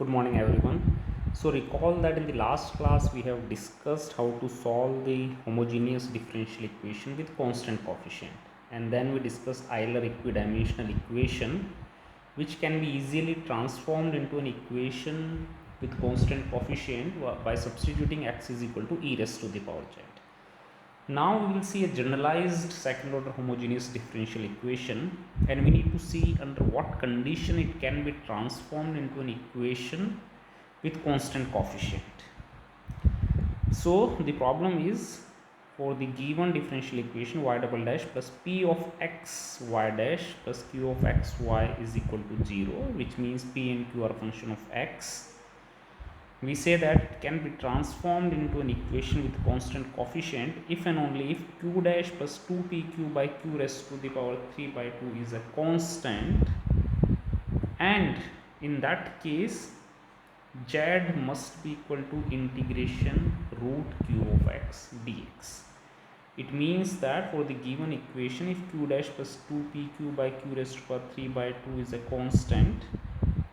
Good morning everyone. So recall that in the last class we have discussed how to solve the homogeneous differential equation with constant coefficient, and then we discussed Euler equidimensional equation which can be easily transformed into an equation with constant coefficient by substituting x is equal to e raised to the power z. Now we will see a generalized second order homogeneous differential equation, and we need to see under what condition it can be transformed into an equation with constant coefficient. So the problem is, for the given differential equation y double dash plus p of x y dash plus q of x y is equal to 0, which means p and q are a function of x. We say that it can be transformed into an equation with constant coefficient if and only if q dash plus 2pq by q raised to the power 3 by 2 is a constant, and in that case z must be equal to integration root q of x dx. It means that for the given equation, if q dash plus 2pq by q raised to power 3 by 2 is a constant,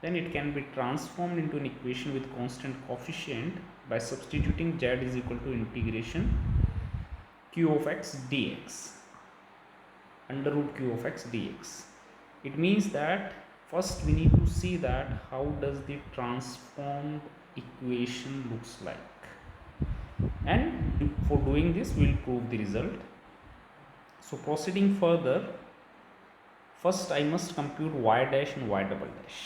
then it can be transformed into an equation with constant coefficient by substituting z is equal to integration q of x dx under root q of x dx. It means that first we need to see that how does the transformed equation looks like, and for doing this we will prove the result. So proceeding further, first I must compute y dash and y double dash.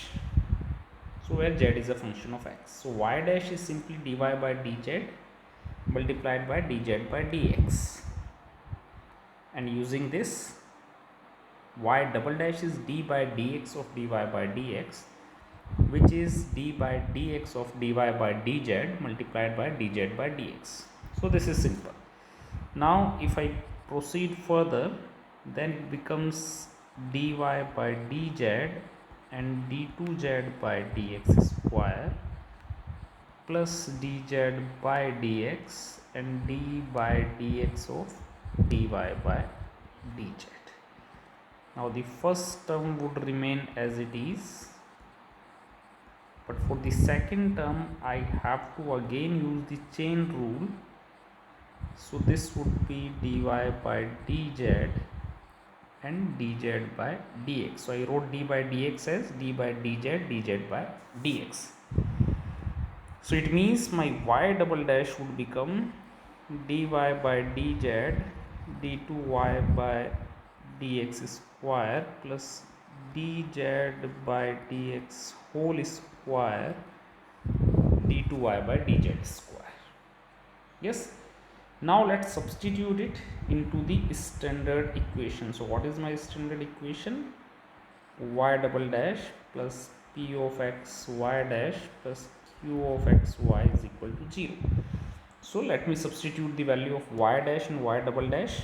So where z is a function of x, so y dash is simply dy by dz multiplied by dz by dx, and using this y double dash is d by dx of dy by dx, which is d by dx of dy by dz multiplied by dz by dx. So this is simple. Now if I proceed further, then it becomes dy by dz and d2z by dx square plus dz by dx and d by dx of dy by dz. Now the first term would remain as it is, but for the second term I have to again use the chain rule. So this would be dy by dz and dz by dx. So I wrote d by dx as d by dz, dz by dx. So it means my y double dash would become dy by dz d2y by dx square plus dz by dx whole square d2y by dz square. Yes. Now let's substitute it into the standard equation. So what is my standard equation? Y double dash plus p of x y dash plus q of x y is equal to 0. So let me substitute the value of y dash and y double dash.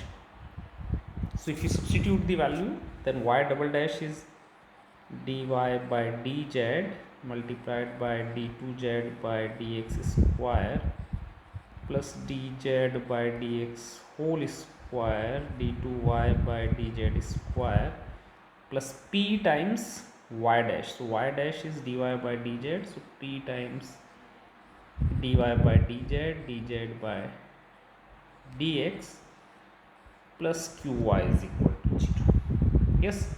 So if you substitute the value, then y double dash is dy by dz multiplied by d2z by dx square plus dz by dx whole square d2y by dz square plus p times y dash. So y dash is dy by dz, so p times dy by dz, dz by dx plus qy is equal to 0. Yes.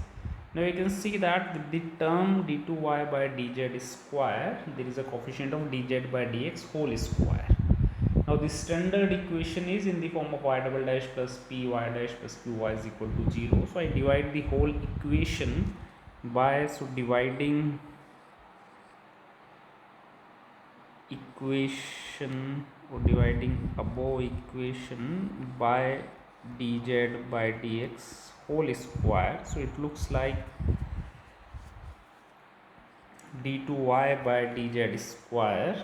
Now you can see that with the term d2y by dz square, there is a coefficient of dz by dx whole square. Now the standard equation is in the form of y double dash plus p y dash plus qy is equal to 0. So I divide the whole equation by, so dividing equation or dividing above equation by dz by dx whole square. So it looks like d2y by dz square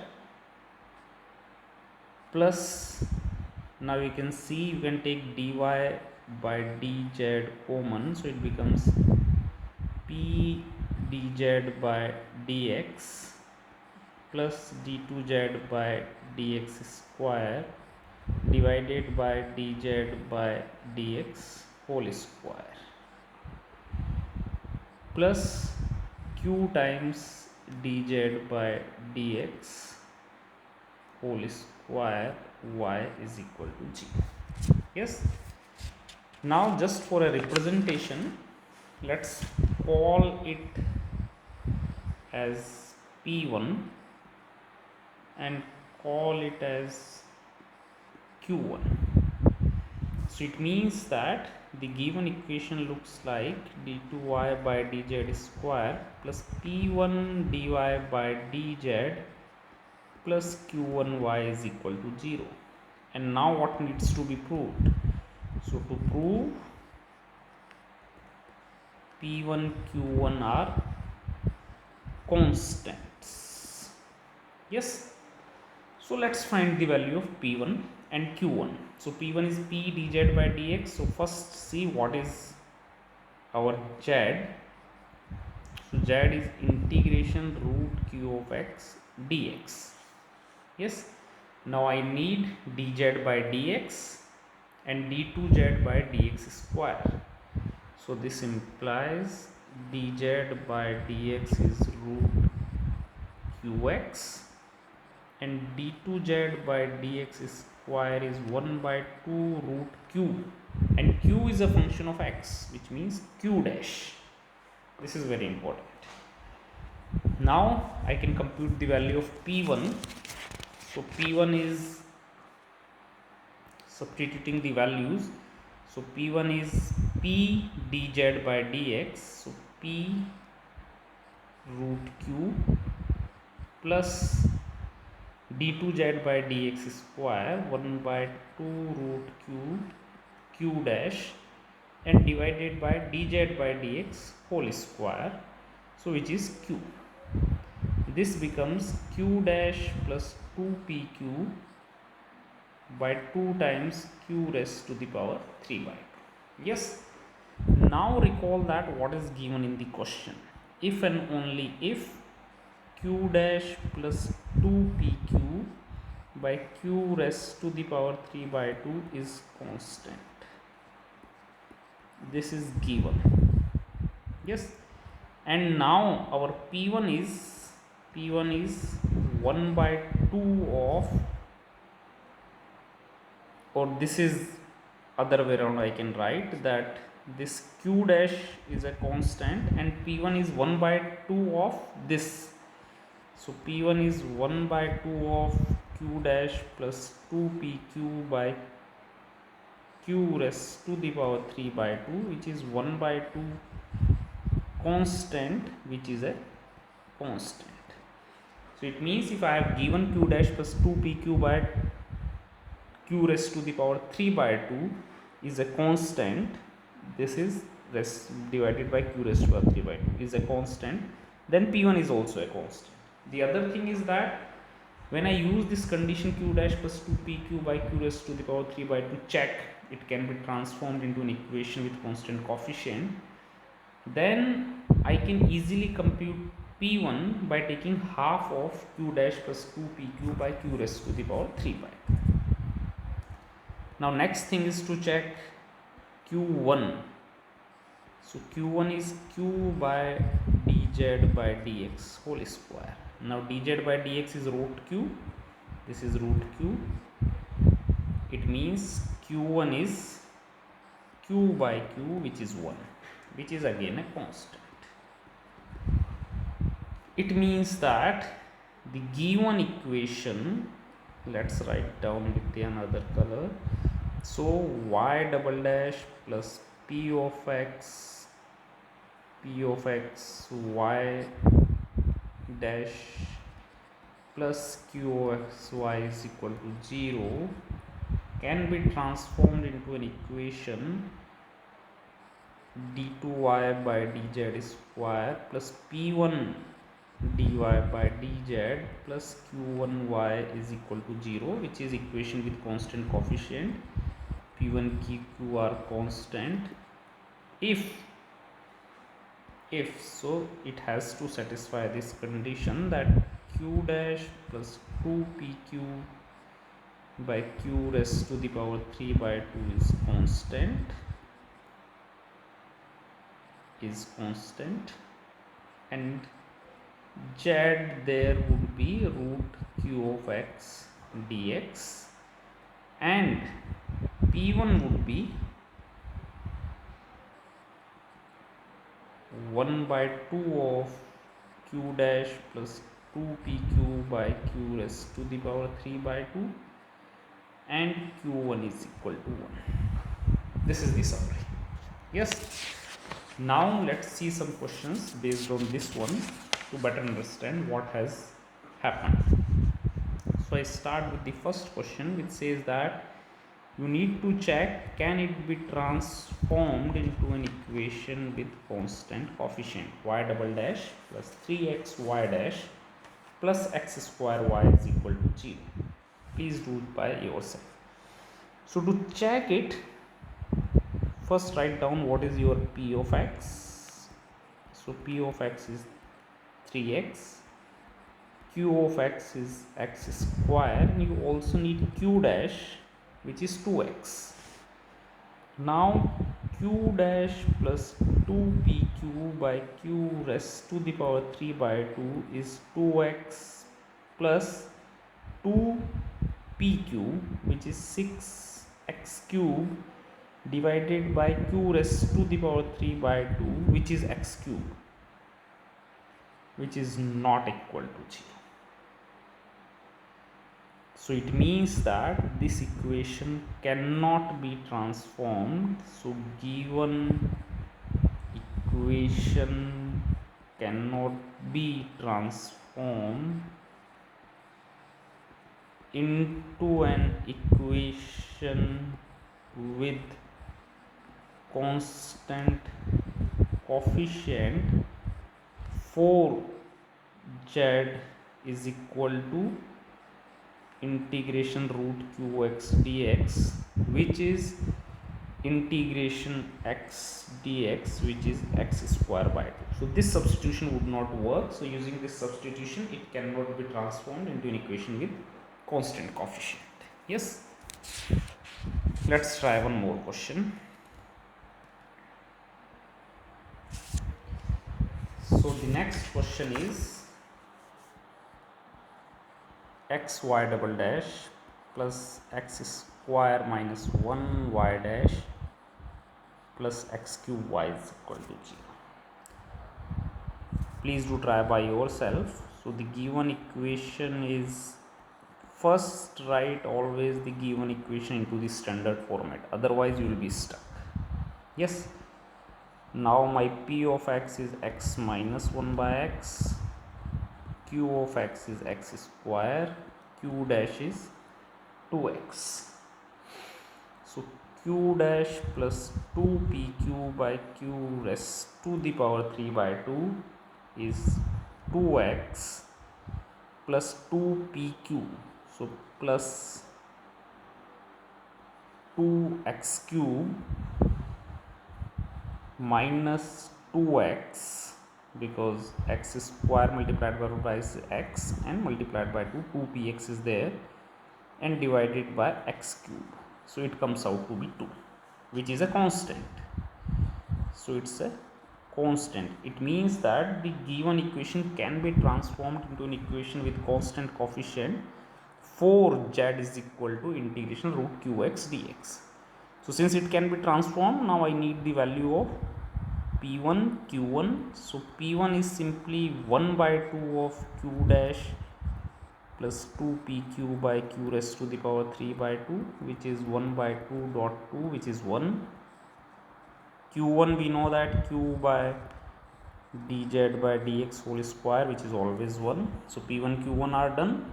plus, now you can see you can take dy by dz common, so it becomes p dz by dx plus d2z by dx square divided by dz by dx whole square plus q times dz by dx whole square y is equal to 0. Yes. Now just for a representation, let's call it as P1 and call it as Q1. So it means that the given equation looks like d2y by dz square plus P1 dy by dz plus Q1y is equal to 0. And now what needs to be proved? So to prove P1 Q1 are constants. Yes. So let's find the value of P1 and Q1. So P1 is P dz by dx. So first see what is our z. So z is integration root q of x dx. Yes. Now I need dz by dx and d2z by dx square. So this implies dz by dx is root qx and d2z by dx square is 1 by 2 root q, and q is a function of x, which means q dash. This is very important. Now I can compute the value of P1. So P1 is substituting the values. So P1 is P dz by dx. So P root q plus d2z by dx square 1 by 2 root q dash and divided by dz by dx whole square, so which is q. This becomes q dash plus 2pq by 2 times q raised to the power 3 by 2. Yes. Now recall that what is given in the question. If and only if q dash plus 2pq by q raised to the power 3 by 2 is constant. This is given. Yes. And now our P1 is 1 by 2 of, or this is other way around, I can write that this q dash is a constant and P1 is 1 by 2 of this. So P1 is 1 by 2 of q dash plus 2pq by q raised to the power 3 by 2, which is 1 by 2 constant, which is a constant. So it means if I have given q dash plus 2pq by q raised to the power 3 by 2 is a constant, this is divided by q raised to the power 3 by 2 is a constant, then P1 is also a constant. The other thing is that when I use this condition q dash plus 2pq by q raised to the power 3 by 2 check, it can be transformed into an equation with constant coefficient, then I can easily compute P1 by taking half of q dash plus 2pq by q raised to the power 3 by 2. Now next thing is to check Q1. So Q1 is q by dz by dx whole square. Now dz by dx is root q, this is root q. It means Q1 is q by q, which is 1, which is again a constant. It means that the given equation, let's write down with another color. So y double dash plus p of x y dash plus q of x y is equal to 0 can be transformed into an equation d2y by dz square plus p1 dy by dz plus q1y is equal to 0, which is equation with constant coefficient. P1 q are constant. If so, it has to satisfy this condition that q dash plus 2pq by q raised to the power 3 by 2 is constant, and z there would be root q of x dx, and p1 would be 1 by 2 of q dash plus 2pq by q raised to the power 3 by 2, and q1 is equal to 1. This is the summary. Yes. Now let's see some questions based on this one to better understand what has happened. So I start with the first question, which says that you need to check, can it be transformed into an equation with constant coefficient y double dash plus 3x y dash plus x square y is equal to 0. Please do it by yourself. So to check it, first write down what is your p of x. So p of x is 3x, q of x is x square, and you also need q dash, which is 2x. Now q dash plus 2pq by q raised to the power 3 by 2 is 2x plus 2pq, which is 6x cube, divided by q raised to the power 3 by 2, which is x cube, which is not equal to 0. So it means that this equation cannot be transformed. So given equation cannot be transformed into an equation with constant coefficient for z is equal to integration root qx dx, which is integration x dx, which is x square by 2. So this substitution would not work. So using this substitution, it cannot be transformed into an equation with constant coefficient. Yes. Let's try one more question. So the next question is xy double dash plus x square minus 1 y dash plus x cube y is equal to 0. Please do try by yourself. So the given equation is, first write always the given equation into the standard format, otherwise you will be stuck. Yes. Now my p of x is x minus 1 by x, q of x is x square, q dash is 2x. So q dash plus 2pq by q raised to the power 3 by 2 is 2x plus 2pq. So plus 2x cube minus 2x, because x square multiplied by is x and multiplied by 2, 2px is there, and divided by x cube. So it comes out to be 2, which is a constant. So it's a constant. It means that the given equation can be transformed into an equation with constant coefficient for z is equal to integration root qx dx. So since it can be transformed, now I need the value of p1 q1. So p1 is simply 1 by 2 of q dash plus 2pq by q raised to the power 3 by 2, which is 1 by 2 dot 2, which is 1. q1 we know that q by dz by dx whole square, which is always 1. So p1 q1 are done,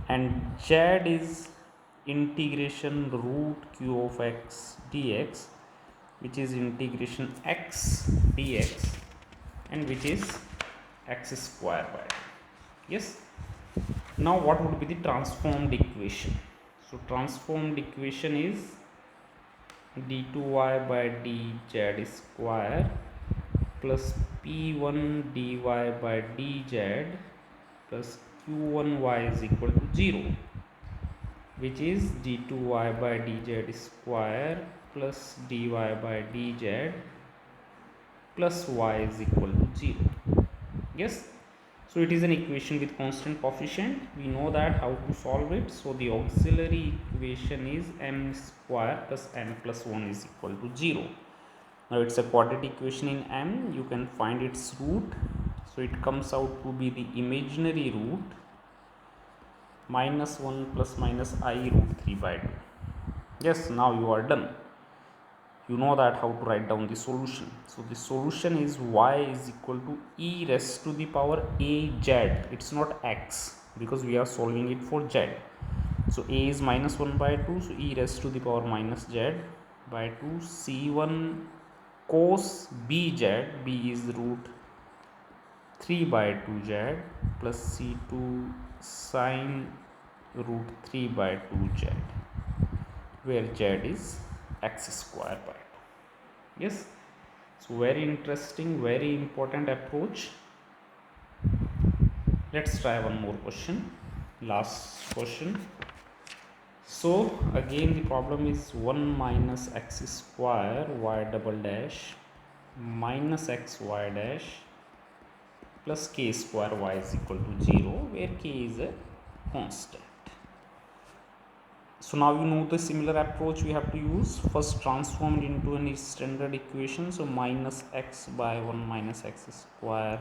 and z is integration root q of x dx, which is integration x dx, and which is x square by 2. Yes. Now what would be the transformed equation? So transformed equation is d2y by dz square plus p1 dy by dz plus q1y is equal to 0, which is d2y by dz square plus dy by dz plus y is equal to 0. Yes. So it is an equation with constant coefficient. We know that how to solve it. So the auxiliary equation is m square plus n plus 1 is equal to 0. Now it's a quadratic equation in m. You can find its root. So it comes out to be the imaginary root minus 1 plus minus I root 3 by 2. Yes, now you are done. You know that how to write down the solution. So the solution is y is equal to e raised to the power a z. It's not x because we are solving it for z. So a is minus 1 by 2. So e raised to the power minus z by 2. C1 cos bz, b is root 3 by 2z plus c2 sin root 3 by 2z, where z is x square by 2. Yes, so very interesting, very important approach. Let's try one more question, last question. So again the problem is 1 minus x square y double dash minus x y dash plus k square y is equal to 0, where k is a constant. So now you know the similar approach we have to use. First transform it into any standard equation. So minus x by 1 minus x square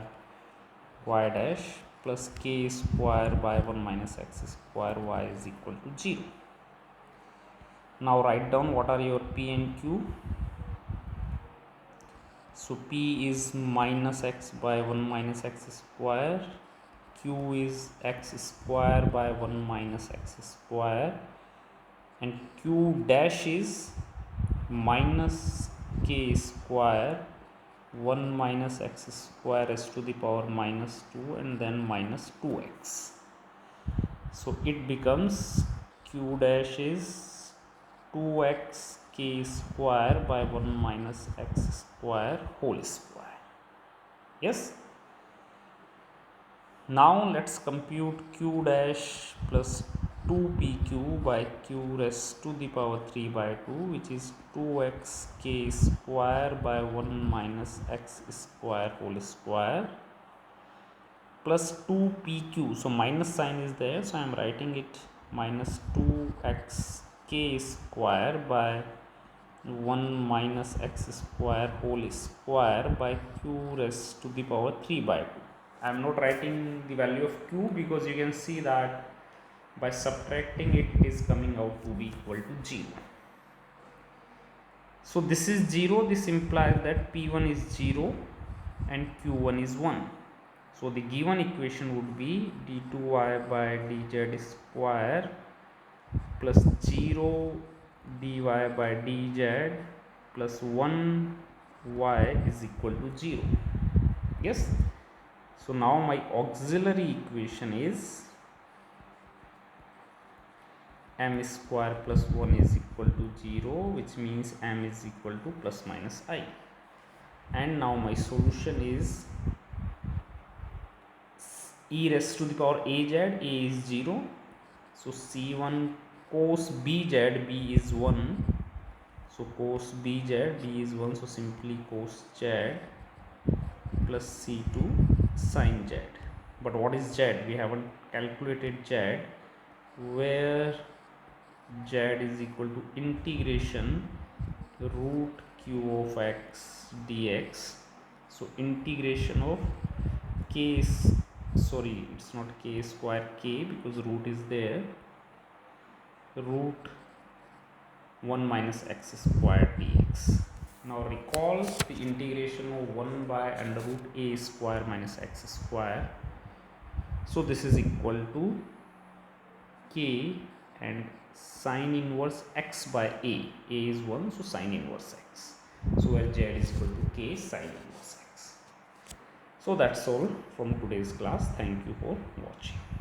y dash plus k square by 1 minus x square y is equal to 0. Now write down what are your p and q. So p is minus x by 1 minus x square, q is x square by 1 minus x square, and q dash is minus k square 1 minus x square raised to the power minus 2 and then minus 2x. So it becomes q dash is 2x k square by 1 minus x square whole square. Yes. Now let's compute q dash plus 2pq by q raised to the power 3 by 2, which is 2x k square by 1 minus x square whole square plus 2pq. So minus sign is there, so I am writing it minus 2x k square by 1 minus x square whole square by q raised to the power 3 by 2. I am not writing the value of q because you can see that by subtracting it is coming out to be equal to 0. So this is 0. This implies that p1 is 0 and q1 is 1. So the given equation would be d2y by dz square plus 0 dy by dz plus 1y is equal to 0. Yes. So now my auxiliary equation is m square plus 1 is equal to 0, which means m is equal to plus minus I. And now my solution is e raised to the power az, a is 0. So c1 cos bz, b is 1. So cos bz, b is 1. So simply cos z plus c2 sin z. But what is z? We haven't calculated z, where z is equal to integration root q of x dx. So integration of k, sorry, it's not k square k because root is there, root 1 minus x square dx. Now recall the integration of 1 by under root a square minus x square. So this is equal to k and sine inverse x by a is 1, so sine inverse x. So where z is equal to k sine inverse x. So that's all from today's class. Thank you for watching.